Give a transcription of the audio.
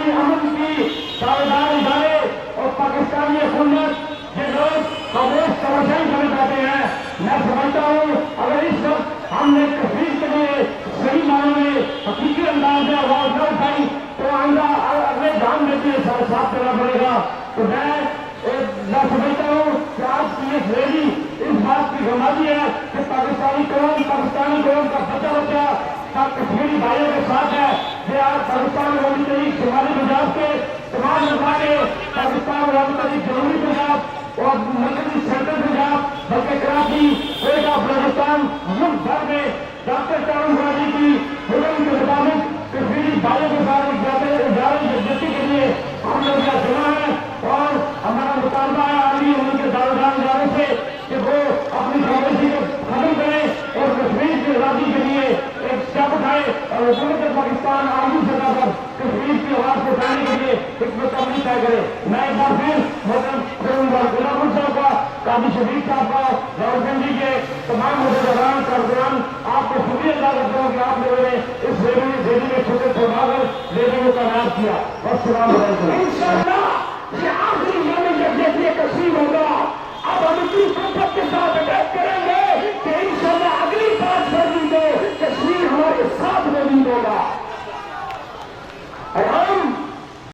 پاکستانی امن کی دعویدار ادارے اور پاکستانی حکومت یہ لوگ خاموش تماشائی کرنے جاتے ہیں. میں سمجھتا ہوں اگر اس وقت ہم نے کشمیر کے لیے صحیح معنوں میں حقیقی انداز میں آواز نہ اٹھائی تو آئندہ اگلے جان میں بھی ساتھ دینا پڑے گا. تو میں سمجھتا ہوں کہ آج کی یہ ریلی اس بات کی گواہی ہے کہ پاکستانی قوم کا بچہ کشمیری بھائیوں کے ساتھ ہے. یہ آج پاکستان عوامی تحریک شمالی پنجاب کے تمام مذاہب پاکستان عوامی تحریک جنوبی پنجاب اور مرکزی سینٹرل پنجاب بلکہ کراچی کوئٹہ بلوچستان ملک بھر میں ڈاکٹر چاروں غازی کی حکم کے مطابق کشمیری بھائیوں کے ساتھ یکجہتی کے لیے ہم لوگ یہاں جمع ہیں. اور ہمارا مطالبہ ہے عالمی ان کے دارالدار اداروں سے کہ وہ اپنی خاموشی کو ختم کریں اور کشمیر کی آزادی کے لیے ایک اسٹیپ اٹھائے اور حکومت پاکستان عالمی سطح پر کشمیر کی آواز کو اٹھانے کے لیے حکمت عملی طے کرے. میں ایک بار پھر محترم غلام صاحب کا، قاضی شفیق صاحب کا، راولپنڈی کے تمام مدعوان کارکنان آپ کو شکریہ ادا کرتا ہوں کہ آپ لوگوں نے اس ریلی میں چھوٹے چھوڑا کر ریلی کو کامیاب کیا. السلام علیکم.